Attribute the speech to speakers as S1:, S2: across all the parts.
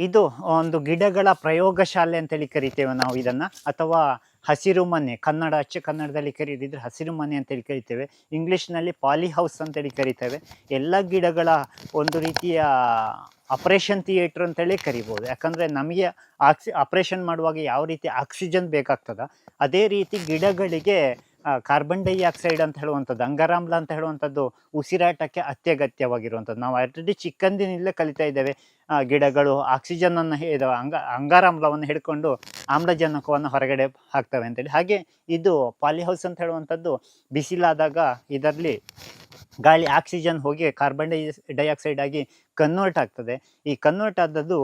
S1: ಇದು ಒಂದು ಗಿಡಗಳ ಪ್ರಯೋಗಶಾಲೆ ಅಂತೇಳಿ ಕರಿತೇವೆ ನಾವು ಇದನ್ನು, ಅಥವಾ ಹಸಿರು ಮನೆ, ಅಚ್ಚ ಕನ್ನಡದಲ್ಲಿ ಕರೀದಿದ್ರೆ ಹಸಿರು ಮನೆ ಅಂತೇಳಿ ಕರಿತೇವೆ. ಇಂಗ್ಲೀಷ್ನಲ್ಲಿ ಪಾಲಿ ಹೌಸ್ ಅಂತೇಳಿ ಕರಿತೇವೆ. ಎಲ್ಲ ಗಿಡಗಳ ಒಂದು ರೀತಿಯ ಆಪರೇಷನ್ ಥಿಯೇಟ್ರ್ ಅಂತೇಳಿ ಕರಿಬೋದು. ಯಾಕಂದರೆ ನಮಗೆ ಆಪ್ರೇಷನ್ ಮಾಡುವಾಗ ಯಾವ ರೀತಿ ಆಕ್ಸಿಜನ್ ಬೇಕಾಗ್ತದ, ಅದೇ ರೀತಿ ಗಿಡಗಳಿಗೆ ಕಾರ್ಬನ್ ಡೈಆಕ್ಸೈಡ್ ಅಂತ ಹೇಳುವಂಥದ್ದು, ಅಂಗಾರಾಮ್ಲ ಅಂತ ಹೇಳುವಂಥದ್ದು ಉಸಿರಾಟಕ್ಕೆ ಅತ್ಯಗತ್ಯವಾಗಿರುವಂಥದ್ದು. ನಾವು ಆಲ್ರೆಡಿ ಚಿಕ್ಕಂದಿನಿಂದಲೇ ಕಲಿತಾ ಇದ್ದೇವೆ, ಗಿಡಗಳು ಆಕ್ಸಿಜನನ್ನು ಅಂಗಾರಾಮ್ಲವನ್ನು ಹಿಡ್ಕೊಂಡು ಆಮ್ಲಜನಕವನ್ನು ಹೊರಗಡೆ ಹಾಕ್ತವೆ ಅಂತೇಳಿ. ಹಾಗೆ ಇದು ಪಾಲಿಹೌಸ್ ಅಂತ ಹೇಳುವಂಥದ್ದು ಬಿಸಿಲಾದಾಗ ಇದರಲ್ಲಿ ಗಾಳಿ ಆಕ್ಸಿಜನ್ ಹೋಗಿ ಕಾರ್ಬನ್ ಡೈಆಕ್ಸೈಡ್ ಆಗಿ ಕನ್ವರ್ಟ್ ಆಗ್ತದೆ. ಈ ಕನ್ವರ್ಟ್ ಆದದ್ದು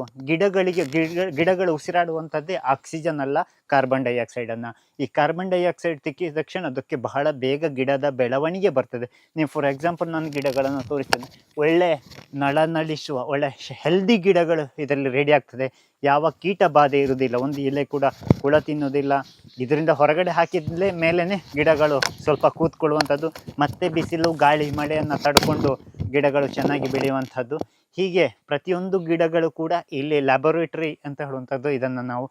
S1: ಗಿಡಗಳು ಉಸಿರಾಡುವಂಥದ್ದೇ ಆಕ್ಸಿಜನ್ ಅಲ್ಲ, ಕಾರ್ಬನ್ ಡೈಆಕ್ಸೈಡನ್ನು. ಈ ಕಾರ್ಬನ್ ಡೈಆಕ್ಸೈಡ್ ತಿಕ್ಕಿದ ತಕ್ಷಣ ಅದಕ್ಕೆ ಬಹಳ ಬೇಗ ಗಿಡದ ಬೆಳವಣಿಗೆ ಬರ್ತದೆ. ನೀವು ಫಾರ್ ಎಕ್ಸಾಂಪಲ್ ನಾನು ಗಿಡಗಳನ್ನು ತೋರಿಸ್ತೇನೆ, ಒಳ್ಳೆ ನಳಿಸುವ ಒಳ್ಳೆ ಹೆಲ್ದಿ ಗಿಡಗಳು ಇದರಲ್ಲಿ ರೆಡಿ ಆಗ್ತದೆ. ಯಾವ ಕೀಟ ಬಾಧೆ ಇರುವುದಿಲ್ಲ, ಒಂದು ಎಲೆ ಕೂಡ ಹುಳ ತಿನ್ನೋದಿಲ್ಲ. ಇದರಿಂದ ಹೊರಗಡೆ ಹಾಕಿದ್ಲೇ ಮೇಲೇ ಗಿಡಗಳು ಸ್ವಲ್ಪ ಕೂತ್ಕೊಳ್ಳುವಂಥದ್ದು, ಮತ್ತೆ ಬಿಸಿಲು ಗಾಳಿ ಮಳೆಯನ್ನು ತಡ್ಕೊಂಡು ಗಿಡಗಳು ಚೆನ್ನಾಗಿ ಬೆಳೆಯುವಂಥದ್ದು. ಹೀಗೆ ಪ್ರತಿಯೊಂದು ಗಿಡಗಳು ಕೂಡ ಇಲ್ಲಿ ಲ್ಯಾಬೊರೇಟರಿ ಅಂತ ಹೇಳುವಂಥದ್ದು, ಇದನ್ನು ನಾವು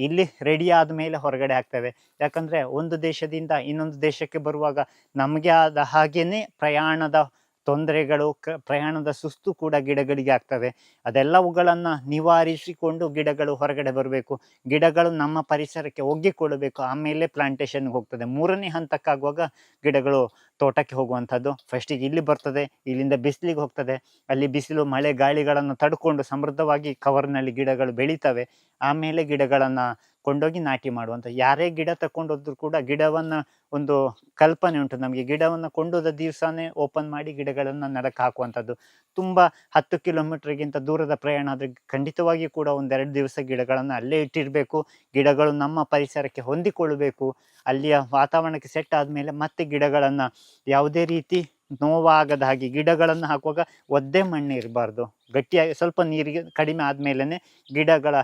S1: ಇಲ್ಲಿ ರೆಡಿ ಆದ ಮೇಲೆ ಹೊರಗಡೆ ಹಾಕ್ತೇವೆ. ಯಾಕಂದರೆ ಒಂದು ದೇಶದಿಂದ ಇನ್ನೊಂದು ದೇಶಕ್ಕೆ ಬರುವಾಗ ನಮಗೆ ಆದ ಹಾಗೇ ಪ್ರಯಾಣದ ತೊಂದರೆಗಳು, ಪ್ರಯಾಣದ ಸುಸ್ತು ಕೂಡ ಗಿಡಗಳಿಗೆ ಆಗ್ತವೆ. ಅದೆಲ್ಲವುಗಳನ್ನು ನಿವಾರಿಸಿಕೊಂಡು ಗಿಡಗಳು ಹೊರಗಡೆ ಬರಬೇಕು, ಗಿಡಗಳು ನಮ್ಮ ಪರಿಸರಕ್ಕೆ ಒಗ್ಗಿಕೊಳ್ಳಬೇಕು, ಆಮೇಲೆ ಪ್ಲಾಂಟೇಶನ್ಗೆ ಹೋಗ್ತದೆ. ಮೂರನೇ ಹಂತಕ್ಕಾಗುವಾಗ ಗಿಡಗಳು ತೋಟಕ್ಕೆ ಹೋಗುವಂಥದ್ದು. ಫಸ್ಟಿಗೆ ಇಲ್ಲಿ ಬರ್ತದೆ, ಇಲ್ಲಿಂದ ಬಿಸಿಲಿಗೆ ಹೋಗ್ತದೆ, ಅಲ್ಲಿ ಬಿಸಿಲು ಮಳೆ ಗಾಳಿಗಳನ್ನು ತಡ್ಕೊಂಡು ಸಮೃದ್ಧವಾಗಿ ಕವರ್ನಲ್ಲಿ ಗಿಡಗಳು ಬೆಳೀತವೆ. ಆಮೇಲೆ ಗಿಡಗಳನ್ನು ಕೊಂಡೋಗಿ ನಾಟಿ ಮಾಡುವಂಥ, ಯಾರೇ ಗಿಡ ತಗೊಂಡೋದ್ರು ಕೂಡ ಗಿಡವನ್ನು ಒಂದು ಕಲ್ಪನೆ ಉಂಟು ನಮಗೆ, ಗಿಡವನ್ನು ಕೊಂಡೋದ ದಿವಸನೇ ಓಪನ್ ಮಾಡಿ ಗಿಡಗಳನ್ನು ನೆಡಕ್ಕೆ ಹಾಕುವಂಥದ್ದು. ತುಂಬ 10 ಕಿಲೋಮೀಟ್ರಿಗಿಂತ ದೂರದ ಪ್ರಯಾಣ ಆದರೆ ಖಂಡಿತವಾಗಿಯೂ ಕೂಡ 1-2 ದಿವಸ ಗಿಡಗಳನ್ನು ಅಲ್ಲೇ ಇಟ್ಟಿರಬೇಕು. ಗಿಡಗಳು ನಮ್ಮ ಪರಿಸರಕ್ಕೆ ಹೊಂದಿಕೊಳ್ಳಬೇಕು. ಅಲ್ಲಿಯ ವಾತಾವರಣಕ್ಕೆ ಸೆಟ್ ಆದಮೇಲೆ ಮತ್ತೆ ಗಿಡಗಳನ್ನು ಯಾವುದೇ ರೀತಿ ನೋವಾಗದ ಹಾಗೆ, ಗಿಡಗಳನ್ನು ಹಾಕುವಾಗ ಒದ್ದೆ ಮಣ್ಣು ಇರಬಾರ್ದು, ಗಟ್ಟಿಯಾಗಿ ಸ್ವಲ್ಪ ನೀರಿಗೆ ಕಡಿಮೆ ಆದಮೇಲೆ ಗಿಡಗಳ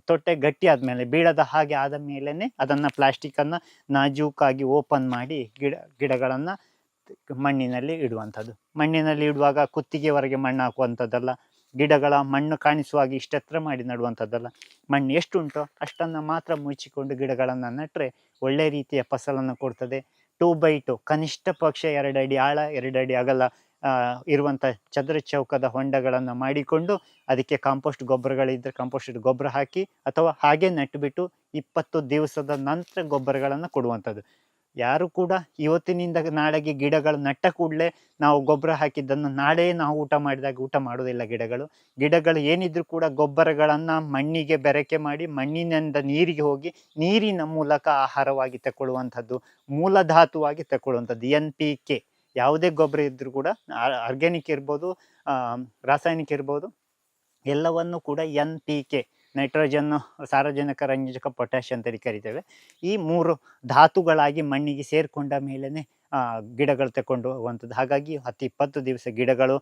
S1: ತೊಟ್ಟೆ ಗಟ್ಟಿ ಆದಮೇಲೆ, ಬೀಳದ ಹಾಗೆ ಆದ ಮೇಲೇ ಅದನ್ನು ಪ್ಲಾಸ್ಟಿಕ್ಕನ್ನು ನಾಜೂಕಾಗಿ ಓಪನ್ ಮಾಡಿ ಗಿಡಗಳನ್ನು ಮಣ್ಣಿನಲ್ಲಿ ಇಡುವಂಥದ್ದು. ಮಣ್ಣಿನಲ್ಲಿ ಇಡುವಾಗ ಕುತ್ತಿಗೆವರೆಗೆ ಮಣ್ಣು ಹಾಕುವಂಥದ್ದಲ್ಲ, ಗಿಡಗಳ ಮಣ್ಣು ಕಾಣಿಸುವಾಗ ಇಷ್ಟೆತ್ರ ಮಾಡಿ ನಡುವಂಥದ್ದಲ್ಲ. ಮಣ್ಣು ಎಷ್ಟುಂಟೋ ಅಷ್ಟನ್ನು ಮಾತ್ರ ಮುಚ್ಚಿಕೊಂಡು ಗಿಡಗಳನ್ನು ನೆಟ್ಟರೆ ಒಳ್ಳೆ ರೀತಿಯ ಫಸಲನ್ನು ಕೊಡ್ತದೆ. 2x2 ಕನಿಷ್ಠ ಪಕ್ಷ 2 ಅಡಿ ಆಳ 2 ಅಡಿ ಅಗಲ ಇರುವಂಥ ಚದುರ ಚೌಕದ ಹೊಂಡಗಳನ್ನು ಮಾಡಿಕೊಂಡು ಅದಕ್ಕೆ ಕಾಂಪೋಸ್ಟ್ ಗೊಬ್ಬರಗಳಿದ್ದರೆ ಕಾಂಪೋಸ್ಟ್ ಗೊಬ್ಬರ ಹಾಕಿ, ಅಥವಾ ಹಾಗೆ ನೆಟ್ಟುಬಿಟ್ಟು 20 ದಿವಸದ ನಂತರ ಗೊಬ್ಬರಗಳನ್ನು ಕೊಡುವಂಥದ್ದು. ಯಾರು ಕೂಡ ಇವತ್ತಿನಿಂದ ನಾಳೆಗೆ ಗಿಡಗಳು ನಟ್ಟ ಕೂಡಲೇ ನಾವು ಗೊಬ್ಬರ ಹಾಕಿದ್ದನ್ನು ನಾಳೆ ನಾವು ಊಟ ಮಾಡಿದಾಗ ಊಟ ಮಾಡೋದಿಲ್ಲ. ಗಿಡಗಳು ಏನಿದ್ರು ಕೂಡ ಗೊಬ್ಬರಗಳನ್ನು ಮಣ್ಣಿಗೆ ಬೆರಕೆ ಮಾಡಿ ಮಣ್ಣಿನಿಂದ ನೀರಿಗೆ ಹೋಗಿ ನೀರಿನ ಮೂಲಕ ಆಹಾರವಾಗಿ ತಗೊಳ್ಳುವಂಥದ್ದು, ಮೂಲಧಾತುವಾಗಿ ತಗೊಳ್ಳುವಂಥದ್ದು. NPK ಯಾವುದೇ ಗೊಬ್ಬರ ಇದ್ದರೂ ಕೂಡ, ಆರ್ಗ್ಯಾನಿಕ್ ಇರ್ಬೋದು, ರಾಸಾಯನಿಕ ಇರ್ಬೋದು, ಎಲ್ಲವನ್ನು ಕೂಡ NPK, ನೈಟ್ರೋಜನ್ನು, ಸಾರಜನಕ, ರಂಜಕ, ಪೊಟ್ಯಾಷ್ ಅಂತೇಳಿ ಕರಿತೇವೆ. ಈ 3 ಧಾತುಗಳಾಗಿ ಮಣ್ಣಿಗೆ ಸೇರಿಕೊಂಡ ಮೇಲೇ ಗಿಡಗಳು ತಗೊಂಡು ಹೋಗುವಂಥದ್ದು. ಹಾಗಾಗಿ 10-20 ದಿವಸ ಗಿಡಗಳು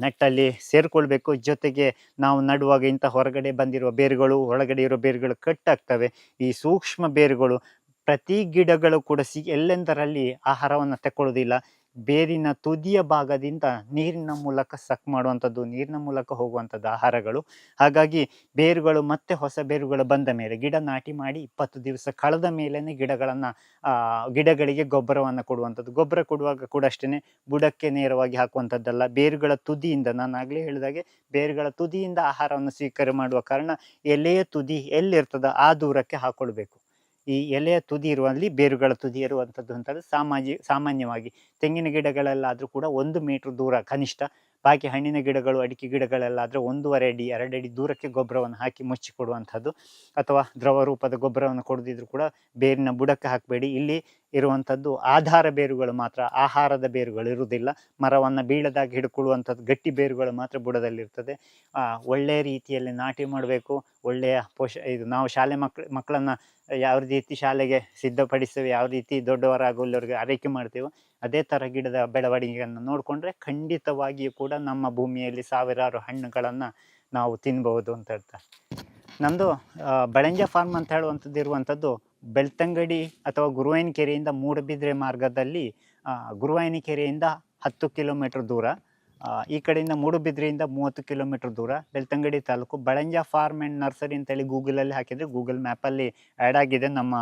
S1: ನೆಟ್ಟಲ್ಲಿ ಸೇರಿಕೊಳ್ಬೇಕು. ಜೊತೆಗೆ ನಾವು ನಡುವಾಗ ಇಂಥ ಹೊರಗಡೆ ಬಂದಿರುವ ಬೇರುಗಳು, ಒಳಗಡೆ ಇರೋ ಬೇರುಗಳು ಕಟ್ಟಾಗ್ತವೆ. ಈ ಸೂಕ್ಷ್ಮ ಬೇರುಗಳು ಪ್ರತಿ ಗಿಡಗಳು ಕೂಡ ಎಲ್ಲೆಂದರಲ್ಲಿ ಆಹಾರವನ್ನು ತಗೊಳ್ಳೋದಿಲ್ಲ. ಬೇರಿನ ತುದಿಯ ಭಾಗದಿಂದ ನೀರಿನ ಮೂಲಕ ಸಕ್ ಮಾಡುವಂಥದ್ದು, ನೀರಿನ ಮೂಲಕ ಹೋಗುವಂಥದ್ದು ಆಹಾರಗಳು. ಹಾಗಾಗಿ ಬೇರುಗಳು ಮತ್ತೆ ಹೊಸ ಬೇರುಗಳು ಬಂದ ಮೇಲೆ, ಗಿಡ ನಾಟಿ ಮಾಡಿ 20 ದಿವಸ ಕಳೆದ ಮೇಲೇ ಗಿಡಗಳಿಗೆ ಗೊಬ್ಬರವನ್ನು ಕೊಡುವಂಥದ್ದು. ಗೊಬ್ಬರ ಕೊಡುವಾಗ ಕೂಡ ಅಷ್ಟೇ, ಬುಡಕ್ಕೆ ನೇರವಾಗಿ ಹಾಕುವಂಥದ್ದಲ್ಲ, ಬೇರುಗಳ ತುದಿಯಿಂದ, ನಾನು ಆಗಲೇ ಹೇಳಿದಾಗೆ ಬೇರುಗಳ ತುದಿಯಿಂದ ಆಹಾರವನ್ನು ಸ್ವೀಕಾರ ಮಾಡುವ ಕಾರಣ ಎಲೆಯ ತುದಿ ಎಲ್ಲಿರ್ತದ ಆ ದೂರಕ್ಕೆ ಹಾಕೊಳ್ಬೇಕು. ಈ ಎಲೆಯ ತುದಿ ಇರುವಲ್ಲಿ ಬೇರುಗಳ ತುದಿ ಇರುವಂಥದ್ದು ಅಂತಂದರೆ ಸಾಮಾನ್ಯವಾಗಿ ತೆಂಗಿನ ಗಿಡಗಳಲ್ಲಾದರೂ ಕೂಡ 1 ಮೀಟರ್ ದೂರ ಕನಿಷ್ಠ. ಬಾಕಿ ಹಣ್ಣಿನ ಗಿಡಗಳು, ಅಡಿಕೆ ಗಿಡಗಳಲ್ಲಾದರೆ 1.5 ಅಡಿ 2 ಅಡಿ ದೂರಕ್ಕೆ ಗೊಬ್ಬರವನ್ನು ಹಾಕಿ ಮುಚ್ಚಿ ಕೊಡುವಂಥದ್ದು. ಅಥವಾ ದ್ರವ ರೂಪದ ಗೊಬ್ಬರವನ್ನು ಕೊಡದಿದ್ರು ಕೂಡ ಬೇರಿನ ಬುಡಕ್ಕೆ ಹಾಕಬೇಡಿ. ಇಲ್ಲಿ ಇರುವಂಥದ್ದು ಆಧಾರ ಬೇರುಗಳು ಮಾತ್ರ, ಆಹಾರದ ಬೇರುಗಳು ಇರುವುದಿಲ್ಲ. ಮರವನ್ನು ಬೀಳದಾಗ ಹಿಡ್ಕೊಳ್ಳುವಂಥದ್ದು ಗಟ್ಟಿ ಬೇರುಗಳು ಮಾತ್ರ ಬುಡದಲ್ಲಿರ್ತದೆ. ಒಳ್ಳೆಯ ರೀತಿಯಲ್ಲಿ ನಾಟಿ ಮಾಡಬೇಕು. ಒಳ್ಳೆಯ ಇದು ನಾವು ಶಾಲೆ ಮಕ್ಕಳನ್ನು ಯಾವ ರೀತಿ ಶಾಲೆಗೆ ಸಿದ್ಧಪಡಿಸ್ತೇವೆ, ಯಾವ ರೀತಿ ದೊಡ್ಡವರಾಗುವವರೆಗೆ ಆರೈಕೆ ಮಾಡ್ತೇವೋ, ಅದೇ ಥರ ಗಿಡದ ಬೆಳವಣಿಗೆಯನ್ನು ನೋಡಿಕೊಂಡ್ರೆ ಖಂಡಿತವಾಗಿಯೂ ಕೂಡ ನಮ್ಮ ಭೂಮಿಯಲ್ಲಿ ಸಾವಿರಾರು ಹಣ್ಣುಗಳನ್ನು ನಾವು ತಿನ್ಬಹುದು ಅಂತ ಹೇಳ್ತಾರೆ. ನಮ್ಮದು ಬಳಂಜ ಫಾರ್ಮ್ ಅಂತ ಹೇಳುವಂಥದ್ದು ಇರುವಂಥದ್ದು ಬೆಳ್ತಂಗಡಿ ಅಥವಾ ಗುರುವಾಯಿನಕೆರೆಯಿಂದ ಮೂಡಬಿದ್ರೆ ಮಾರ್ಗದಲ್ಲಿ, ಗುರುವಾಯಿನಕೆರೆಯಿಂದ 10 ಕಿಲೋಮೀಟರ್ ದೂರ, ಈ ಕಡೆಯಿಂದ ಮೂಡುಬಿದ್ರಿಯಿಂದ 30 ಕಿಲೋಮೀಟರ್ ದೂರ, Belthangady taluk, Balanja farm and nursery ಅಂತೇಳಿ ಗೂಗಲಲ್ಲಿ ಹಾಕಿದರೆ ಗೂಗಲ್ ಮ್ಯಾಪಲ್ಲಿ ಆ್ಯಡ್ ಆಗಿದೆ ನಮ್ಮ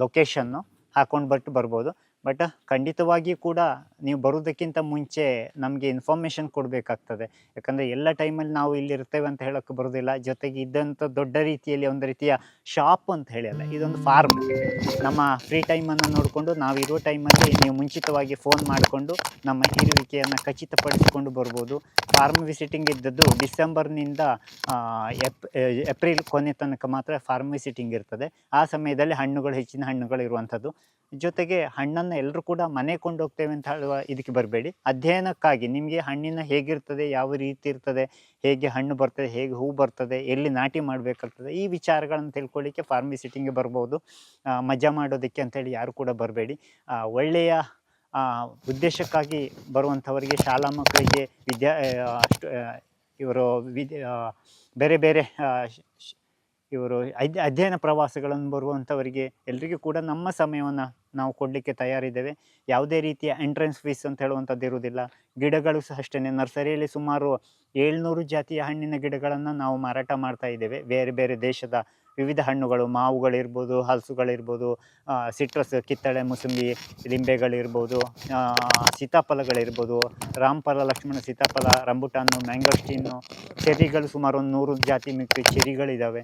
S1: ಲೊಕೇಶನ್ನು. ಹಾಕ್ಕೊಂಡು ಬರ್ಬೋದು. ಬಟ್ ಖಂಡಿತವಾಗಿಯೂ ಕೂಡ ನೀವು ಬರೋದಕ್ಕಿಂತ ಮುಂಚೆ ನಮಗೆ ಇನ್ಫಾರ್ಮೇಷನ್ ಕೊಡಬೇಕಾಗ್ತದೆ. ಯಾಕಂದರೆ ಎಲ್ಲ ಟೈಮಲ್ಲಿ ನಾವು ಇಲ್ಲಿ ಇರ್ತೇವೆ ಅಂತ ಹೇಳೋಕ್ಕೆ ಬರೋದಿಲ್ಲ. ಜೊತೆಗೆ ಇದ್ದಂಥ ದೊಡ್ಡ ರೀತಿಯಲ್ಲಿ ಒಂದು ರೀತಿಯ ಶಾಪ್ ಅಂತ ಹೇಳಲ್ಲ, ಇದೊಂದು ಫಾರ್ಮ್. ನಮ್ಮ ಫ್ರೀ ಟೈಮನ್ನು ನೋಡಿಕೊಂಡು ನಾವಿರೋ ಟೈಮಲ್ಲಿ ನೀವು ಮುಂಚಿತವಾಗಿ ಫೋನ್ ಮಾಡಿಕೊಂಡು ನಮ್ಮ ಇರುವಿಕೆಯನ್ನು ಖಚಿತಪಡಿಸಿಕೊಂಡು ಬರ್ಬೋದು. ಫಾರ್ಮ್ ವಿಸಿಟಿಂಗ್ ಇದ್ದದ್ದು ಡಿಸೆಂಬರ್ನಿಂದ ಏಪ್ರಿಲ್ ಕೊನೆ ತನಕ ಮಾತ್ರ ಫಾರ್ಮ್ ವಿಸಿಟಿಂಗ್ ಇರ್ತದೆ. ಆ ಸಮಯದಲ್ಲಿ ಹಣ್ಣುಗಳು, ಹೆಚ್ಚಿನ ಹಣ್ಣುಗಳು ಇರುವಂಥದ್ದು. ಜೊತೆಗೆ ಹಣ್ಣನ್ನು ಎಲ್ಲರೂ ಕೂಡ ಮನೆ ಕೊಂಡೋಗ್ತೇವೆ ಅಂತ ಹೇಳುವ ಇದಕ್ಕೆ ಬರಬೇಡಿ. ಅಧ್ಯಯನಕ್ಕಾಗಿ ನಿಮಗೆ ಹಣ್ಣಿನ ಹೇಗಿರ್ತದೆ, ಯಾವ ರೀತಿ ಇರ್ತದೆ, ಹೇಗೆ ಹಣ್ಣು ಬರ್ತದೆ, ಹೇಗೆ ಹೂ ಬರ್ತದೆ, ಎಲ್ಲಿ ನಾಟಿ ಮಾಡಬೇಕಾಗ್ತದೆ, ಈ ವಿಚಾರಗಳನ್ನು ತಿಳ್ಕೊಳ್ಳಿಕ್ಕೆ ಫಾರ್ಮ್ ವಿಸಿಟಿಂಗ್ಗೆ ಬರ್ಬೋದು. ಮಜಾ ಮಾಡೋದಕ್ಕೆ ಅಂತೇಳಿ ಯಾರು ಕೂಡ ಬರಬೇಡಿ. ಒಳ್ಳೆಯ ಉದ್ದೇಶಕ್ಕಾಗಿ ಬರುವಂಥವರಿಗೆ, ಶಾಲಾ ಮಕ್ಕಳಿಗೆ, ಇವರು ಬೇರೆ ಬೇರೆ ಇವರು ಅಧ್ಯಯನ ಪ್ರವಾಸಗಳನ್ನು ಬರುವಂಥವರಿಗೆ ಎಲ್ರಿಗೂ ಕೂಡ ನಮ್ಮ ಸಮಯವನ್ನು ನಾವು ಕೊಡಲಿಕ್ಕೆ ತಯಾರಿದ್ದೇವೆ. ಯಾವುದೇ ರೀತಿಯ ಎಂಟ್ರೆನ್ಸ್ ಫೀಸ್ ಅಂತ ಹೇಳುವಂಥದ್ದು ಇರುವುದಿಲ್ಲ. ಗಿಡಗಳು ಸಹ ಅಷ್ಟೇ. ನರ್ಸರಿಯಲ್ಲಿ ಸುಮಾರು 700 ಜಾತಿಯ ಹಣ್ಣಿನ ಗಿಡಗಳನ್ನು ನಾವು ಮಾರಾಟ ಮಾಡ್ತಾ ಇದ್ದೇವೆ. ಬೇರೆ ಬೇರೆ ದೇಶದ ವಿವಿಧ ಹಣ್ಣುಗಳು, ಮಾವುಗಳಿರ್ಬೋದು, ಹಲಸುಗಳಿರ್ಬೋದು, ಸಿಟ್ರಸ್, ಕಿತ್ತಳೆ, ಮುಸುಂಬಿ, ಲಿಂಬೆಗಳಿರ್ಬೋದು, ಸೀತಾಫಲಗಳಿರ್ಬೋದು, ರಾಮಫಲ, ಲಕ್ಷ್ಮಣ ಸೀತಾಫಲ, ರಂಬುಟಾನು, ಮ್ಯಾಂಗೋಸ್ಟೀನು, ಚೆರ್ರಿಗಳು ಸುಮಾರು 100 ಜಾತಿ ಮಿಕ್ಕಿ ಚೆರ್ರಿಗಳಿದ್ದಾವೆ.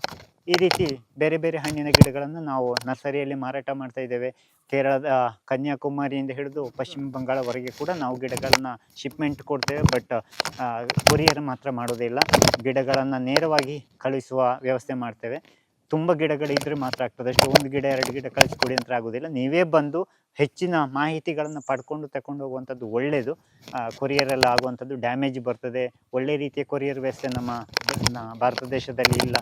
S1: ಈ ರೀತಿ ಬೇರೆ ಬೇರೆ ಹಣ್ಣಿನ ಗಿಡಗಳನ್ನು ನಾವು ನರ್ಸರಿಯಲ್ಲಿ ಮಾರಾಟ ಮಾಡ್ತಾ ಇದ್ದೇವೆ. ಕೇರಳದ ಕನ್ಯಾಕುಮಾರಿಯಿಂದ ಹಿಡಿದು ಪಶ್ಚಿಮ ಬಂಗಾಳವರೆಗೆ ಕೂಡ ನಾವು ಗಿಡಗಳನ್ನು ಶಿಪ್ಮೆಂಟ್ ಕೊಡ್ತೇವೆ. ಬಟ್ ಕೊರಿಯರ್ ಮಾತ್ರ ಮಾಡೋದಿಲ್ಲ. ಗಿಡಗಳನ್ನು ನೇರವಾಗಿ ಕಳಿಸುವ ವ್ಯವಸ್ಥೆ ಮಾಡ್ತೇವೆ. ತುಂಬ ಗಿಡಗಳಿದ್ದರೆ ಮಾತ್ರ ಆಗ್ತದೆ. ಅಷ್ಟು 1 ಗಿಡ 2 ಗಿಡ ಕಳಿಸ್ಕೊಡಿ ಅಂತ ಆಗೋದಿಲ್ಲ. ನೀವೇ ಬಂದು ಹೆಚ್ಚಿನ ಮಾಹಿತಿಗಳನ್ನು ಪಡ್ಕೊಂಡು ತಗೊಂಡು ಹೋಗುವಂಥದ್ದು ಒಳ್ಳೆಯದು. ಕೊರಿಯರೆಲ್ಲ ಆಗುವಂಥದ್ದು ಡ್ಯಾಮೇಜ್ ಬರ್ತದೆ. ಒಳ್ಳೆ ರೀತಿಯ ಕೊರಿಯರ್ ವ್ಯವಸ್ಥೆ ನಮ್ಮ ಭಾರತ ದೇಶದಲ್ಲಿ ಇಲ್ಲ.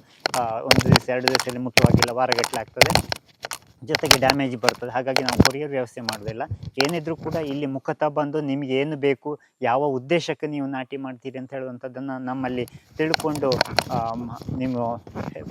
S1: 1 ದಿವಸ 2 ದಿವಸದಲ್ಲಿ ಮುಖ್ಯವಾಗಿಲ್ಲ, ವಾರಗಟ್ಟಲೆ ಆಗ್ತದೆ. ಜೊತೆಗೆ ಡ್ಯಾಮೇಜ್ ಬರ್ತದೆ. ಹಾಗಾಗಿ ನಾವು ಕೊರಿಯರ್ ವ್ಯವಸ್ಥೆ ಮಾಡೋದಿಲ್ಲ. ಏನಿದ್ರೂ ಕೂಡ ಇಲ್ಲಿ ಮುಖತಃ ಬಂದು ನಿಮಗೆ ಏನು ಬೇಕು, ಯಾವ ಉದ್ದೇಶಕ್ಕೆ ನೀವು ನಾಟಿ ಮಾಡ್ತೀರಿ ಅಂತ ಹೇಳುವಂಥದ್ದನ್ನು ನಮ್ಮಲ್ಲಿ ತಿಳ್ಕೊಂಡು ನೀವು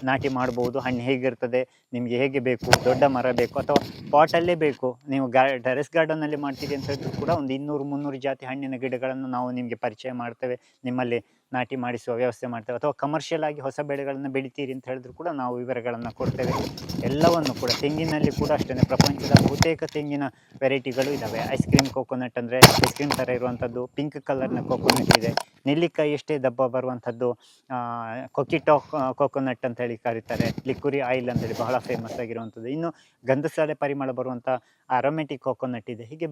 S1: ನಾಟಿ ಮಾಡ್ಬೋದು. ಹಣ್ಣು ಹೇಗಿರ್ತದೆ, ನಿಮಗೆ ಹೇಗೆ ಬೇಕು, ದೊಡ್ಡ ಮರ ಬೇಕು ಅಥವಾ ಪಾಟಲ್ಲೇ ಬೇಕು, ನೀವು ಟೆರೆಸ್ ಗಾರ್ಡನಲ್ಲಿ ಮಾಡ್ತೀರಿ ಅಂತ ಹೇಳಿದ್ರು ಕೂಡ ಒಂದು 200-300 ಜಾತಿ ಹಣ್ಣಿನ ಗಿಡಗಳನ್ನು ನಾವು ನಿಮಗೆ ಪರಿಚಯ ಮಾಡ್ತೇವೆ, ನಿಮ್ಮಲ್ಲಿ ನಾಟಿ ಮಾಡಿಸುವ ವ್ಯವಸ್ಥೆ ಮಾಡ್ತೇವೆ. ಅಥವಾ ಕಮರ್ಷಿಯಲ್ ಆಗಿ ಹೊಸ ಬೆಳೆಗಳನ್ನು ಬೆಳಿತೀರಿ ಅಂತ ಹೇಳಿದ್ರು ಕೂಡ ನಾವು ವಿವರಗಳನ್ನು ಕೊಡ್ತೇವೆ. ಎಲ್ಲವನ್ನು ಕೂಡ, ತೆಂಗಿನಲ್ಲಿ ಕೂಡ ಅಷ್ಟೇ ಪ್ರಪಂಚದ ಬಹುತೇಕ ತೆಂಗಿನ ವೆರೈಟಿಗಳು ಇದ್ದಾವೆ. ಐಸ್ ಕ್ರೀಮ್ ಕೋಕೋನಟ್ ಅಂದರೆ ಐಸ್ ಕ್ರೀಮ್ ಥರ ಇರುವಂಥದ್ದು, ಪಿಂಕ್ ಕಲರ್ನ ಕೋಕೋನಟ್ ಇದೆ. ನೆಲ್ಲಿಕಾಯಿ ಎಷ್ಟೇ ದಪ್ಪ ಬರುವಂಥದ್ದು ಕೊಕಿಟೋ ಕೋಕೋನಟ್ ಅಂತ ಹೇಳಿ ಕರೀತಾರೆ. ಲಿಕ್ಯುರಿ ಆಯಿಲ್ ಅಂತೇಳಿ ಬಹಳ ಫೇಮಸ್ ಆಗಿರುವಂಥದ್ದು. ಇನ್ನು ಗಂಧಸಾಲೆ ಪರಿಮಳ ಬರುವಂಥ ಅರೋಮೆಟಿಕ್ ಕೋಕೋನಟ್ ಇದೆ. ಹೀಗೆ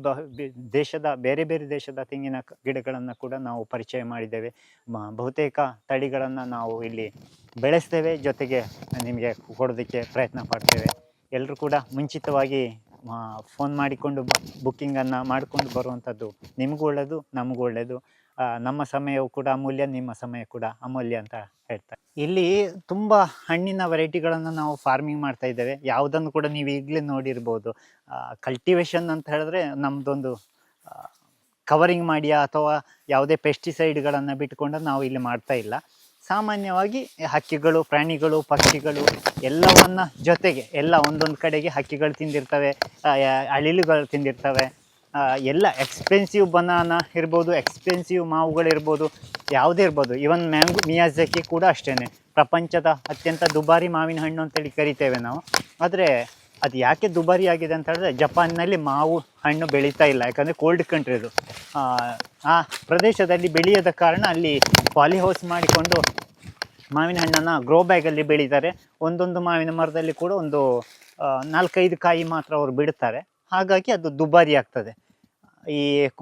S1: ದೇಶದ ಬೇರೆ ಬೇರೆ ದೇಶದ ತೆಂಗಿನ ಗಿಡಗಳನ್ನು ಕೂಡ ನಾವು ಪರಿಚಯ ಮಾಡಿದ್ದೇವೆ. ಬಹುತೇಕ ತಳಿಗಳನ್ನು ನಾವು ಇಲ್ಲಿ ಬೆಳೆಸ್ತೇವೆ. ಜೊತೆಗೆ ನಿಮಗೆ ಕೊಡೋದಕ್ಕೆ ಪ್ರಯತ್ನ ಪಡ್ತೇವೆ. ಎಲ್ಲರೂ ಕೂಡ ಮುಂಚಿತವಾಗಿ ಫೋನ್ ಮಾಡಿಕೊಂಡು ಬುಕ್ಕಿಂಗನ್ನು ಮಾಡಿಕೊಂಡು ಬರುವಂಥದ್ದು ನಿಮಗೂ ಒಳ್ಳೆಯದು, ನಮಗೂ ಒಳ್ಳೆಯದು. ನಮ್ಮ ಸಮಯವು ಕೂಡ ಅಮೂಲ್ಯ, ನಿಮ್ಮ ಸಮಯ ಕೂಡ ಅಮೂಲ್ಯ ಅಂತ ಹೇಳ್ತಾರೆ. ಇಲ್ಲಿ ತುಂಬ ಹಣ್ಣಿನ ವೆರೈಟಿಗಳನ್ನು ನಾವು ಫಾರ್ಮಿಂಗ್ ಮಾಡ್ತಾ ಇದ್ದೇವೆ. ಯಾವುದನ್ನು ಕೂಡ ನೀವು ಈಗಲೇ ನೋಡಿರ್ಬೋದು. ಕಲ್ಟಿವೇಷನ್ ಅಂತ ಹೇಳಿದ್ರೆ ನಮ್ಮದೊಂದು ಕವರಿಂಗ್ ಮಾಡಿ ಅಥವಾ ಯಾವುದೇ ಪೆಸ್ಟಿಸೈಡ್ಗಳನ್ನು ಬಿಟ್ಟುಕೊಂಡು ನಾವು ಇಲ್ಲಿ ಮಾಡ್ತಾ ಇಲ್ಲ. ಸಾಮಾನ್ಯವಾಗಿ ಹಕ್ಕಿಗಳು, ಪ್ರಾಣಿಗಳು, ಪಕ್ಷಿಗಳು ಎಲ್ಲವನ್ನ ಜೊತೆಗೆ ಎಲ್ಲ ಒಂದೊಂದು ಕಡೆಗೆ ಹಕ್ಕಿಗಳು ತಿಂದಿರ್ತವೆ, ಅಳಿಲುಗಳು ತಿಂದಿರ್ತವೆ. ಎಲ್ಲ ಎಕ್ಸ್ಪೆನ್ಸಿವ್ ಬನಾನಾ ಇರ್ಬೋದು, ಎಕ್ಸ್ಪೆನ್ಸಿವ್ ಮಾವುಗಳಿರ್ಬೋದು, ಯಾವುದೇ ಇರ್ಬೋದು. ಈವನ್ ಮಿಯಾಜಾಕಿ ಕೂಡ ಅಷ್ಟೇ ಪ್ರಪಂಚದ ಅತ್ಯಂತ ದುಬಾರಿ ಮಾವಿನ ಹಣ್ಣು ಅಂತೇಳಿ ಕರಿತೇವೆ ನಾವು. ಆದರೆ ಅದು ಯಾಕೆ ದುಬಾರಿ ಆಗಿದೆ ಅಂತ ಹೇಳಿದ್ರೆ ಜಪಾನ್ನಲ್ಲಿ ಮಾವು ಹಣ್ಣು ಬೆಳೀತಾ ಇಲ್ಲ. ಯಾಕಂದರೆ ಕೋಲ್ಡ್ ಕಂಟ್ರಿ ಅದು. ಆ ಪ್ರದೇಶದಲ್ಲಿ ಬೆಳೆಯದ ಕಾರಣ ಅಲ್ಲಿ ಪಾಲಿಹೌಸ್ ಮಾಡಿಕೊಂಡು ಮಾವಿನ ಹಣ್ಣನ್ನು ಗ್ರೋ ಬ್ಯಾಗಲ್ಲಿ ಬೆಳೀತಾರೆ. ಒಂದೊಂದು ಮಾವಿನ ಮರದಲ್ಲಿ ಕೂಡ ಒಂದು 4-5 ಕಾಯಿ ಮಾತ್ರ ಅವರು ಬಿಡುತ್ತಾರೆ. ಹಾಗಾಗಿ ಅದು ದುಬಾರಿ ಆಗ್ತದೆ. ಈ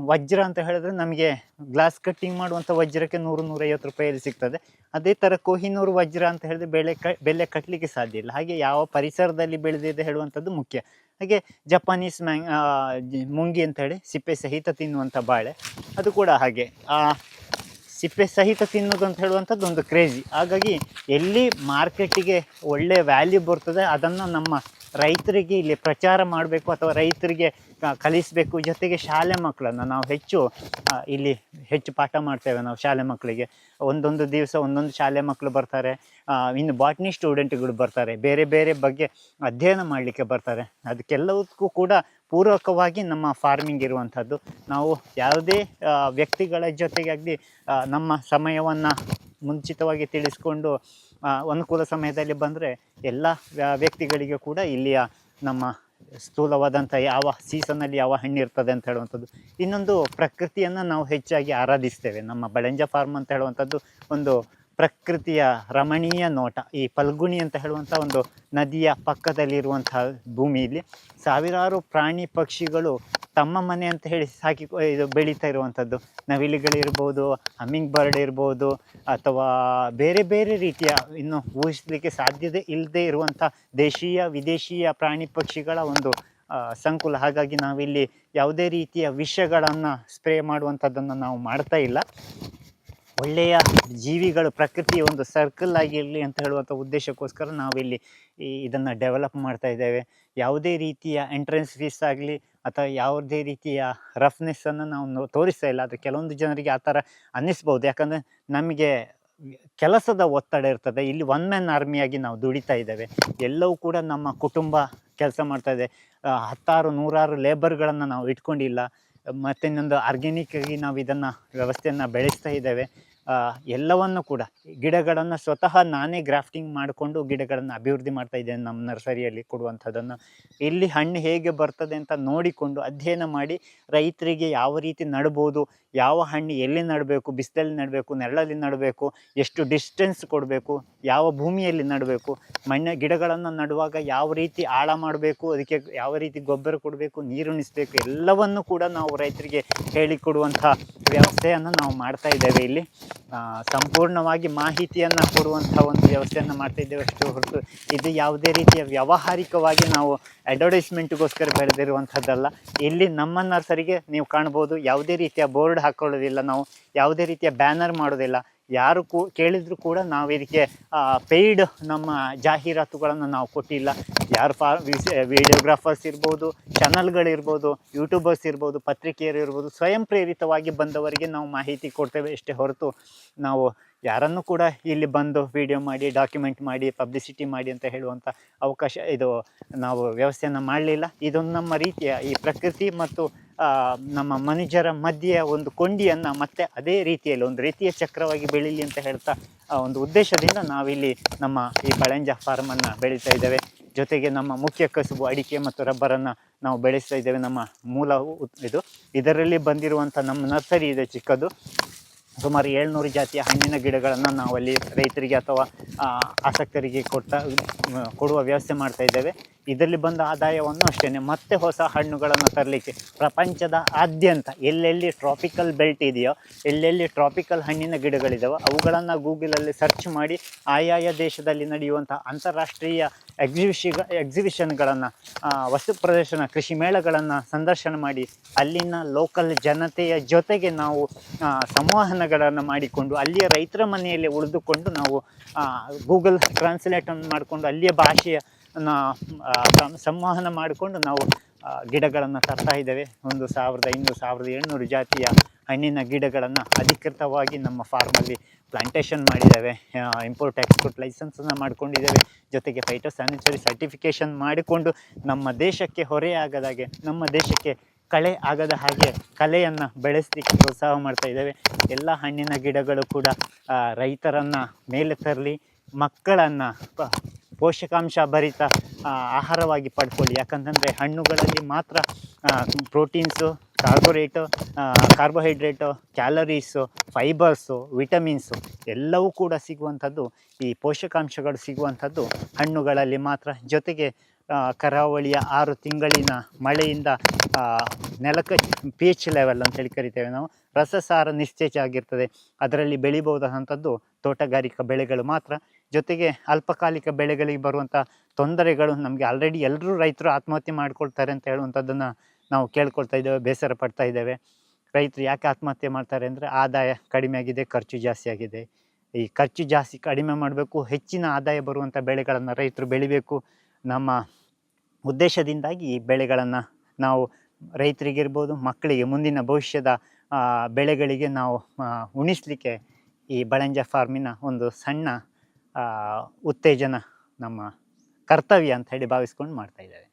S1: ವಜ್ರ ಅಂತ ಹೇಳಿದ್ರೆ ನಮಗೆ ಗ್ಲಾಸ್ ಕಟ್ಟಿಂಗ್ ಮಾಡುವಂಥ ವಜ್ರಕ್ಕೆ 100-150 ರೂಪಾಯಲ್ಲಿ ಸಿಗ್ತದೆ. ಅದೇ ಥರ ಕೊಹಿನೂರು ವಜ್ರ ಅಂತ ಹೇಳಿದ್ರೆ ಬೆಲೆ ಕಟ್ಟಲಿಕ್ಕೆ ಸಾಧ್ಯ ಇಲ್ಲ. ಹಾಗೆ ಯಾವ ಪರಿಸರದಲ್ಲಿ ಬೆಳೆದಿದೆ ಹೇಳುವಂಥದ್ದು ಮುಖ್ಯ. ಹಾಗೆ ಜಪಾನೀಸ್ ಮುಂಗಿ ಅಂತ ಹೇಳಿ ಸಿಪ್ಪೆ ಸಹಿತ ತಿನ್ನುವಂಥ ಬಾಳೆ, ಅದು ಕೂಡ ಹಾಗೆ ಸಿಪ್ಪೆ ಸಹಿತ ತಿನ್ನೋದು ಅಂತ ಹೇಳುವಂಥದ್ದು ಒಂದು ಕ್ರೇಜಿ. ಹಾಗಾಗಿ ಎಲ್ಲಿ ಮಾರ್ಕೆಟಿಗೆ ಒಳ್ಳೆ ವ್ಯಾಲ್ಯೂ ಬರ್ತದೆ ಅದನ್ನು ನಮ್ಮ ರೈತರಿಗೆ ಇಲ್ಲಿ ಪ್ರಚಾರ ಮಾಡಬೇಕು ಅಥವಾ ರೈತರಿಗೆ ಕಲಿಸಬೇಕು. ಜೊತೆಗೆ ಶಾಲೆ ಮಕ್ಕಳನ್ನು ನಾವು ಹೆಚ್ಚು ಪಾಠ ಮಾಡ್ತೇವೆ ನಾವು ಶಾಲೆ ಮಕ್ಕಳಿಗೆ. ಒಂದೊಂದು ದಿವಸ ಒಂದೊಂದು ಶಾಲೆ ಮಕ್ಕಳು ಬರ್ತಾರೆ. ಇನ್ನು ಬಾಟ್ನಿ ಸ್ಟೂಡೆಂಟ್ಗಳು ಬರ್ತಾರೆ, ಬೇರೆ ಬೇರೆ ಬಗ್ಗೆ ಅಧ್ಯಯನ ಮಾಡಲಿಕ್ಕೆ ಬರ್ತಾರೆ. ಅದಕ್ಕೆಲ್ಲದಕ್ಕೂ ಕೂಡ ಪೂರಕವಾಗಿ ನಮ್ಮ ಫಾರ್ಮಿಂಗ್ ಇರುವಂಥದ್ದು. ನಾವು ಯಾವುದೇ ವ್ಯಕ್ತಿಗಳ ಜೊತೆಗಾಗಲಿ ನಮ್ಮ ಸಮಯವನ್ನು ಮುಂಚಿತವಾಗಿ ತಿಳಿಸ್ಕೊಂಡು ಅನುಕೂಲ ಸಮಯದಲ್ಲಿ ಬಂದರೆ ಎಲ್ಲ ವ್ಯಕ್ತಿಗಳಿಗೆ ಕೂಡ ಇಲ್ಲಿಯ ನಮ್ಮ ಸ್ಥೂಲವಾದಂಥ ಯಾವ ಸೀಸನಲ್ಲಿ ಯಾವ ಹಣ್ಣು ಇರ್ತದೆ ಅಂತ ಹೇಳುವಂಥದ್ದು. ಇನ್ನೊಂದು, ಪ್ರಕೃತಿಯನ್ನು ನಾವು ಹೆಚ್ಚಾಗಿ ಆರಾಧಿಸ್ತೇವೆ. ನಮ್ಮ ಬಳೆಂಜ ಫಾರ್ಮ್ ಅಂತ ಹೇಳುವಂಥದ್ದು ಒಂದು ಪ್ರಕೃತಿಯ ರಮಣೀಯ ನೋಟ. ಈ ಫಲ್ಗುಣಿ ಅಂತ ಹೇಳುವಂಥ ಒಂದು ನದಿಯ ಪಕ್ಕದಲ್ಲಿರುವಂತಹ ಭೂಮಿಯಲ್ಲಿ ಸಾವಿರಾರು ಪ್ರಾಣಿ ಪಕ್ಷಿಗಳು ತಮ್ಮ ಮನೆ ಅಂತ ಹೇಳಿ ಇದು ಬೆಳೀತಾ ಇರುವಂಥದ್ದು. ನವಿಲುಗಳಿರ್ಬೋದು, ಹಮ್ಮಿಂಗ್ ಬರ್ಡ್ ಇರ್ಬೋದು, ಅಥವಾ ಬೇರೆ ಬೇರೆ ರೀತಿಯ ಇನ್ನು ಊಹಿಸಲಿಕ್ಕೆ ಸಾಧ್ಯತೆ ಇಲ್ಲದೆ ಇರುವಂಥ ದೇಶೀಯ ವಿದೇಶೀಯ ಪ್ರಾಣಿ ಪಕ್ಷಿಗಳ ಒಂದು ಸಂಕುಲ. ಹಾಗಾಗಿ ನಾವಿಲ್ಲಿ ಯಾವುದೇ ರೀತಿಯ ವಿಷಗಳನ್ನು ಸ್ಪ್ರೇ ಮಾಡುವಂಥದ್ದನ್ನು ನಾವು ಮಾಡ್ತಾ ಇಲ್ಲ. ಒಳ್ಳೆಯ ಜೀವಿಗಳು ಪ್ರಕೃತಿಯ ಒಂದು ಸರ್ಕಲ್ ಆಗಿರಲಿ ಅಂತ ಹೇಳುವಂಥ ಉದ್ದೇಶಕ್ಕೋಸ್ಕರ ನಾವಿಲ್ಲಿ ಇದನ್ನು ಡೆವಲಪ್ ಮಾಡ್ತಾ ಇದ್ದೇವೆ. ಯಾವುದೇ ರೀತಿಯ ಎಂಟ್ರೆನ್ಸ್ ಫೀಸ್ ಆಗಲಿ ಅಥವಾ ಯಾವುದೇ ರೀತಿಯ ರಫ್ನೆಸ್ಸನ್ನು ನಾವು ತೋರಿಸ್ತಾ ಇಲ್ಲ. ಆದರೆ ಕೆಲವೊಂದು ಜನರಿಗೆ ಆ ಥರ ಅನ್ನಿಸ್ಬೋದು, ಯಾಕಂದರೆ ನಮಗೆ ಕೆಲಸದ ಒತ್ತಡ ಇರ್ತದೆ. ಇಲ್ಲಿ ಒನ್ ಮ್ಯಾನ್ ಆರ್ಮಿಯಾಗಿ ನಾವು ದುಡಿತಾ ಇದ್ದೇವೆ. ಎಲ್ಲವೂ ಕೂಡ ನಮ್ಮ ಕುಟುಂಬ ಕೆಲಸ ಮಾಡ್ತಾ ಇದೆ. 10 100 ಲೇಬರ್ಗಳನ್ನು ನಾವು ಇಟ್ಕೊಂಡಿಲ್ಲ. ಮತ್ತು ಇನ್ನೊಂದು, ಆರ್ಗ್ಯಾನಿಕ್ ಆಗಿ ನಾವು ಇದನ್ನು ವ್ಯವಸ್ಥೆಯನ್ನು ಬೆಳೆಸ್ತಾ ಇದ್ದೇವೆ. ಎಲ್ಲವನ್ನು ಕೂಡ ಗಿಡಗಳನ್ನು ಸ್ವತಃ ನಾನೇ ಗ್ರಾಫ್ಟಿಂಗ್ ಮಾಡಿಕೊಂಡು ಗಿಡಗಳನ್ನು ಅಭಿವೃದ್ಧಿ ಮಾಡ್ತಾ ಇದ್ದೇನೆ ನಮ್ಮ ನರ್ಸರಿಯಲ್ಲಿ ಕೊಡುವಂಥದ್ದನ್ನು. ಇಲ್ಲಿ ಹಣ್ಣು ಹೇಗೆ ಬರ್ತದೆ ಅಂತ ನೋಡಿಕೊಂಡು ಅಧ್ಯಯನ ಮಾಡಿ ರೈತರಿಗೆ ಯಾವ ರೀತಿ ನಡ್ಬೋದು, ಯಾವ ಹಣ್ಣು ಎಲ್ಲಿ ನಡಬೇಕು, ಬಿಸಿಲಲ್ಲಿ ನಡಬೇಕು, ನೆರಳಲ್ಲಿ ನಡಬೇಕು, ಎಷ್ಟು ಡಿಸ್ಟೆನ್ಸ್ ಕೊಡಬೇಕು, ಯಾವ ಭೂಮಿಯಲ್ಲಿ ನಡಬೇಕು, ಗಿಡಗಳನ್ನು ನಡುವಾಗ ಯಾವ ರೀತಿ ಆಳ ಮಾಡಬೇಕು, ಅದಕ್ಕೆ ಯಾವ ರೀತಿ ಗೊಬ್ಬರ ಕೊಡಬೇಕು, ನೀರುಣಿಸಬೇಕು, ಎಲ್ಲವನ್ನು ಕೂಡ ನಾವು ರೈತರಿಗೆ ಹೇಳಿಕೊಡುವಂಥ ವ್ಯವಸ್ಥೆಯನ್ನು ನಾವು ಮಾಡ್ತಾ ಇದ್ದೇವೆ. ಇಲ್ಲಿ ಸಂಪೂರ್ಣವಾಗಿ ಮಾಹಿತಿಯನ್ನು ಕೊಡುವಂಥ ಒಂದು ವ್ಯವಸ್ಥೆಯನ್ನು ಮಾಡ್ತಾ ಇದ್ದೇವೆ ಅಷ್ಟು ಹೊರತು ಇದು ಯಾವುದೇ ರೀತಿಯ ವ್ಯಾವಹಾರಿಕವಾಗಿ ನಾವು ಅಡ್ವರ್ಟೈಸ್ಮೆಂಟ್ಗೋಸ್ಕರ ಬೆಳೆದಿರುವಂಥದ್ದಲ್ಲ. ಇಲ್ಲಿ ನಮ್ಮ ನರ್ಸರಿಗೆ ನೀವು ಕಾಣ್ಬೋದು, ಯಾವುದೇ ರೀತಿಯ ಬೋರ್ಡ್ ಹಾಕೊಳ್ಳೋದಿಲ್ಲ, ನಾವು ಯಾವುದೇ ರೀತಿಯ ಬ್ಯಾನರ್ ಮಾಡೋದಿಲ್ಲ. ಯಾರು ಕೇಳಿದರೂ ಕೂಡ ನಾವು ಇದಕ್ಕೆ ಪೇಯ್ಡ್ ನಮ್ಮ ಜಾಹೀರಾತುಗಳನ್ನು ನಾವು ಕೊಟ್ಟಿಲ್ಲ. ಯಾರು ವಿಡಿಯೋಗ್ರಾಫರ್ಸ್ ಇರ್ಬೋದು, ಚಾನಲ್ಗಳಿರ್ಬೋದು, ಯೂಟ್ಯೂಬರ್ಸ್ ಇರ್ಬೋದು, ಪತ್ರಿಕೆಯರು ಇರ್ಬೋದು, ಸ್ವಯಂ ಪ್ರೇರಿತವಾಗಿ ಬಂದವರಿಗೆ ನಾವು ಮಾಹಿತಿ ಕೊಡ್ತೇವೆ ಅಷ್ಟೇ ಹೊರತು ನಾವು ಯಾರನ್ನು ಕೂಡ ಇಲ್ಲಿ ಬಂದು ವಿಡಿಯೋ ಮಾಡಿ, ಡಾಕ್ಯುಮೆಂಟ್ ಮಾಡಿ, ಪಬ್ಲಿಸಿಟಿ ಮಾಡಿ ಅಂತ ಹೇಳುವಂಥ ಅವಕಾಶ ನಾವು ವ್ಯವಸ್ಥೆಯನ್ನು ಮಾಡಲಿಲ್ಲ. ಇದೊಂದು ನಮ್ಮ ರೀತಿಯ ಈ ಪ್ರಕೃತಿ ಮತ್ತು ನಮ್ಮ ಮನುಷ್ಯರ ಮಧ್ಯೆ ಒಂದು ಕೊಂಡಿಯನ್ನು ಮತ್ತೆ ಅದೇ ರೀತಿಯಲ್ಲಿ ಒಂದು ರೀತಿಯ ಚಕ್ರವಾಗಿ ಬೆಳೀಲಿ ಅಂತ ಹೇಳ್ತಾ ಒಂದು ಉದ್ದೇಶದಿಂದ ನಾವಿಲ್ಲಿ ನಮ್ಮ ಈ ಬಳೆಂಜ ಫಾರ್ಮನ್ನು ಬೆಳೀತಾ ಇದ್ದೇವೆ. ಜೊತೆಗೆ ನಮ್ಮ ಮುಖ್ಯ ಕಸುಬು ಅಡಿಕೆ ಮತ್ತು ರಬ್ಬರನ್ನು ನಾವು ಬೆಳೆಸ್ತಾ ಇದ್ದೇವೆ. ನಮ್ಮ ಮೂಲ ಇದರಲ್ಲಿ ಬಂದಿರುವಂಥ ನಮ್ಮ ನರ್ಸರಿ ಇದೆ ಚಿಕ್ಕದು. ಸುಮಾರು 700 ಜಾತಿಯ ಹಣ್ಣಿನ ಗಿಡಗಳನ್ನು ನಾವಲ್ಲಿ ರೈತರಿಗೆ ಅಥವಾ ಆಸಕ್ತರಿಗೆ ಕೊಡುವ ವ್ಯವಸ್ಥೆ ಮಾಡ್ತಾ ಇದ್ದೇವೆ. ಇದರಲ್ಲಿ ಬಂದ ಆದಾಯವನ್ನು ಅಷ್ಟೇ ಮತ್ತೆ ಹೊಸ ಹಣ್ಣುಗಳನ್ನು ತರಲಿಕ್ಕೆ ಪ್ರಪಂಚದ ಆದ್ಯಂತ ಎಲ್ಲೆಲ್ಲಿ ಟ್ರಾಪಿಕಲ್ ಬೆಲ್ಟ್ ಇದೆಯೋ, ಎಲ್ಲೆಲ್ಲಿ ಟ್ರಾಪಿಕಲ್ ಹಣ್ಣಿನ ಗಿಡಗಳಿದ್ದಾವೋ ಅವುಗಳನ್ನು ಗೂಗಲಲ್ಲಿ ಸರ್ಚ್ ಮಾಡಿ ಆಯಾಯ ದೇಶದಲ್ಲಿ ನಡೆಯುವಂಥ ಅಂತಾರಾಷ್ಟ್ರೀಯ ಎಕ್ಸಿಬಿಷನ್ಗಳನ್ನು, ವಸ್ತು ಪ್ರದರ್ಶನ, ಕೃಷಿ ಮೇಳಗಳನ್ನು ಸಂದರ್ಶನ ಮಾಡಿ ಅಲ್ಲಿನ ಲೋಕಲ್ ಜನತೆಯ ಜೊತೆಗೆ ನಾವು ಸಂವಹನಗಳನ್ನು ಮಾಡಿಕೊಂಡು ಅಲ್ಲಿಯ ರೈತರ ಮನೆಯಲ್ಲಿ ಉಳಿದುಕೊಂಡು ನಾವು ಗೂಗಲ್ ಟ್ರಾನ್ಸ್ಲೇಟನ್ನು ಮಾಡಿಕೊಂಡು ಅಲ್ಲಿಯ ಭಾಷೆಯ ಸಂವಹನ ಮಾಡಿಕೊಂಡು ನಾವು ಗಿಡಗಳನ್ನು ತರ್ತಾ ಇದ್ದೇವೆ. 1500 1700 ಜಾತಿಯ ಹಣ್ಣಿನ ಗಿಡಗಳನ್ನು ಅಧಿಕೃತವಾಗಿ ನಮ್ಮ ಫಾರ್ಮಲ್ಲಿ ಪ್ಲಾಂಟೇಶನ್ ಮಾಡಿದ್ದೇವೆ. ಇಂಪೋರ್ಟ್ ಎಕ್ಸ್ಪೋರ್ಟ್ ಲೈಸೆನ್ಸನ್ನು ಮಾಡ್ಕೊಂಡಿದ್ದೇವೆ. ಜೊತೆಗೆ ಫೈಟೋಸ್ಯಾನಿಟರಿ ಸರ್ಟಿಫಿಕೇಷನ್ ಮಾಡಿಕೊಂಡು ನಮ್ಮ ದೇಶಕ್ಕೆ ಹೊರೆಯಾಗದಾಗೆ, ನಮ್ಮ ದೇಶಕ್ಕೆ ಕಳೆ ಆಗದ ಹಾಗೆ ಕಲೆಯನ್ನು ಬೆಳೆಸಲಿಕ್ಕೆ ಪ್ರೋತ್ಸಾಹ ಮಾಡ್ತಾ ಇದ್ದೇವೆ. ಎಲ್ಲ ಹಣ್ಣಿನ ಗಿಡಗಳು ಕೂಡ ರೈತರನ್ನು ಮೇಲೆ ತರಲಿ, ಮಕ್ಕಳನ್ನು ಪೋಷಕಾಂಶ ಭರಿತ ಆಹಾರವಾಗಿ ಪಡ್ಕೊಳ್ಳಿ. ಯಾಕಂತಂದರೆ ಹಣ್ಣುಗಳಲ್ಲಿ ಮಾತ್ರ proteins, carbohydrate, calories, fibres, vitamins ಎಲ್ಲವೂ ಕೂಡ ಸಿಗುವಂಥದ್ದು, ಈ ಪೋಷಕಾಂಶಗಳು ಸಿಗುವಂಥದ್ದು ಹಣ್ಣುಗಳಲ್ಲಿ ಮಾತ್ರ. ಜೊತೆಗೆ ಕರಾವಳಿಯ 6 ತಿಂಗಳಿನ ಮಳೆಯಿಂದ ನೆಲಕ್ಕೆ pH ಲೆವೆಲ್ ಅಂತೇಳಿ ಕರಿತೇವೆ ನಾವು, ರಸಸಾರ ನಿಶ್ಚೇಚ ಆಗಿರ್ತದೆ. ಅದರಲ್ಲಿ ಬೆಳಿಬಹುದಾದಂಥದ್ದು ತೋಟಗಾರಿಕಾ ಬೆಳೆಗಳು ಮಾತ್ರ. ಜೊತೆಗೆ ಅಲ್ಪಕಾಲಿಕ ಬೆಳೆಗಳಿಗೆ ಬರುವಂಥ ತೊಂದರೆಗಳು ನಮಗೆ ಆಲ್ರೆಡಿ ಎಲ್ಲರೂ ರೈತರು ಆತ್ಮಹತ್ಯೆ ಮಾಡ್ಕೊಳ್ತಾರೆ ಅಂತ ಹೇಳುವಂಥದ್ದನ್ನು ನಾವು ಕೇಳ್ಕೊಳ್ತಾ ಇದ್ದೇವೆ, ಬೇಸರ ಪಡ್ತಾ ಇದ್ದೇವೆ. ರೈತರು ಯಾಕೆ ಆತ್ಮಹತ್ಯೆ ಮಾಡ್ತಾರೆ ಅಂದರೆ ಆದಾಯ ಕಡಿಮೆ ಆಗಿದೆ, ಖರ್ಚು ಜಾಸ್ತಿ ಆಗಿದೆ. ಈ ಖರ್ಚು ಜಾಸ್ತಿ ಕಡಿಮೆ ಮಾಡಬೇಕು, ಹೆಚ್ಚಿನ ಆದಾಯ ಬರುವಂಥ ಬೆಳೆಗಳನ್ನು ರೈತರು ಬೆಳಿಬೇಕು. ನಮ್ಮ ಉದ್ದೇಶದಿಂದಾಗಿ ಈ ಬೆಳೆಗಳನ್ನು ನಾವು ರೈತರಿಗಿರ್ಬೋದು, ಮಕ್ಕಳಿಗೆ ಮುಂದಿನ ಭವಿಷ್ಯದ ಬೆಳೆಗಳಿಗೆ ನಾವು ಉಣಿಸಲಿಕ್ಕೆ ಈ ಬಳೆಂಜ ಫಾರ್ಮಿನ ಒಂದು ಸಣ್ಣ ಉತ್ತೇಜನ ನಮ್ಮ ಕರ್ತವ್ಯ ಅಂತ ಹೇಳಿ ಭಾವಿಸ್ಕೊಂಡು ಮಾಡ್ತಾ ಇದ್ದೇವೆ.